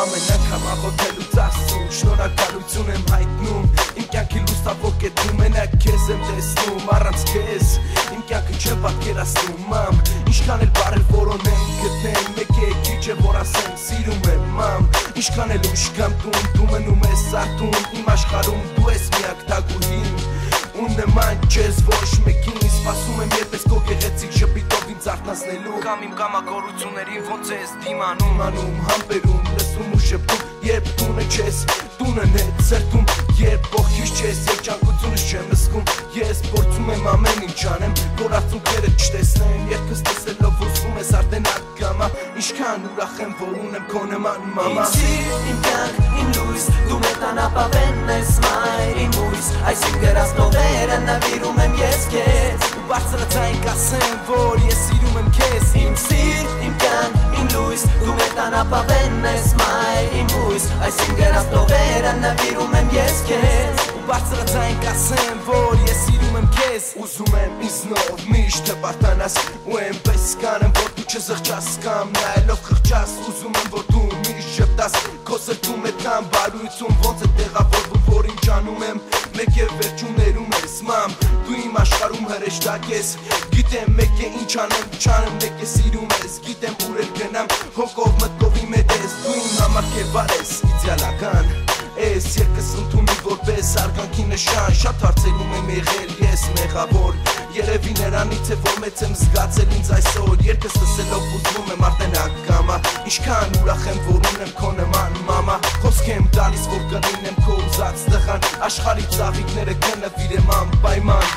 ամեն անգամ աղոթելուց Աստծուն շնորհակալություն եմ հայտնում Իմ կյանքի լուսավոր կետում մենակ քեզ եմ տեսնում Առանց քեզ իմ կյանքը չեմ պատկերացնում մամ Ինչքան էլ բարեր որոնեմ գտնեմ մեկ է քիչ է որ ասեմ սիրում եմ մամ Ինչքան էլ ուշ կամ տուն դու մնում ես արտուն Իմ աշխարհում դու ես միակ տագուհին ու նման չես ոչ մեկին Սպասում եմ երբ ես քո գեղեցիկ շփիտով ինձ արթնացնելու Կամ իմ կամակորություններին ոնց ես դիմանում Համբերում լսում ու շփում երբ տունը չես Տունն է սրտում երբ ողքից չես Եվ ճանկությունս չեմ զգում Ես փորձում եմ ամեն ինչ անեմ Որ արցունքները չտեսնեմ Երկս տեսելով ուսում ես արդեն ակամա Ինչքան ուրախ եմ որ ունեմ քո նման մամա Իմ սիր, իմ կյանք, իմ լույս Դու մեծ անապավեն ես մայր իմ ույս Այս իմ գրած նողերը նվիրում եմ ես քեզ Ու բարձրացային կասեմ որ ես սիրում եմ քեզ Իմ սիր, իմ կյանք, իմ լույս Դու մեծ անապավեն ես մայր իմ ույս Այս իմ գրած նողերը նվիրում եմ ես քեզ Ու բարձրացային կասեմ որ ես սիրում եմ քեզ Ուզում եմ ինձնով միշտ հպարտանաս Ու այնպես կանեմ որ դու չզղջաս Կամ նայելով խղճաս Ուզում եմ որ դու միշտ շպտաս Քո սրտում է տան բարություն Ոնց է տեղավորվում որ ինչ անում եմ Մեկ է վերջումներում ես մամ Դու իմ աշխարհում հրեշտակ ես Գիտեմ մեկ է ինչ անեմ չանեմ Մեկ է սիրում ես Գիտեմ ուր էլ գնամ Հոգով մտքով իմ հետ ես Դու իմ համար կերպար ես իդեալական Ես երկս ընդունի որպես արգանքի նշան Շատ հարցերում եմ եղել ես մեղավոր Երևի նրանից է որ մեծ եմ զգացել ինձ այսօր Երկս լսելով ուզում եմ արդեն ակամա Ինչքան ուրախ եմ որ ունեմ քո նման մամա Խոսք եմ տալիս որ կլինեմ քո ուզած տղան Աշխարհի ծաղիկները կնվիրեմ անպայման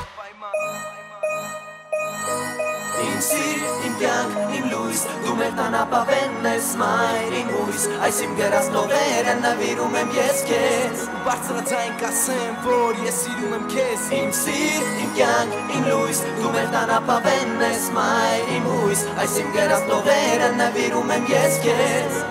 Իմ սիր, իմ կյանք, իմ լույս Դու մեր տանապավեն ես մայր իմ ույս Այս իմ գրած նողերը նվիրում եմ ես քեզ Ու բարձրացային կասեմ որ ես սիրում եմ քեզ Իմ սիր, իմ կյանք, իմ լույս Դու մեր տանապավեն ես մայր իմ ույս Այս իմ գրած նողերը նվիրում եմ ես քեզ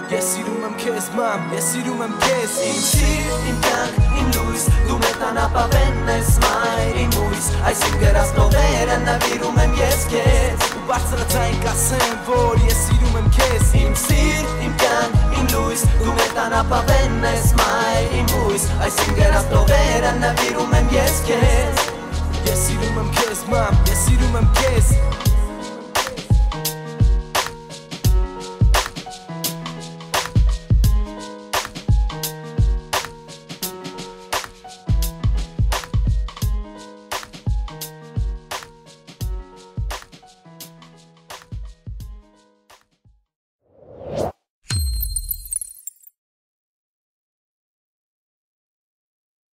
Ես սիրում եմ քեզ մամ, ես սիրում եմ քեզ Իմ սիր, իմ կյանք, իմ լույս Դու մեր տանապավեն ես մայր իմ ույս Այս իմ գրած նողերը նվիրում եմ ես քեզ Ու բարձրացային կասեմ որ ես սիրում եմ քեզ Իմ սիր, իմ կյանք, իմ լույս Դու մեր տանապավեն ես մայր իմ ույս Այս իմ գրած նողերը նվիրում եմ ես քեզ Ես սիրում եմ քեզ մամ, ես սիրում եմ քեզ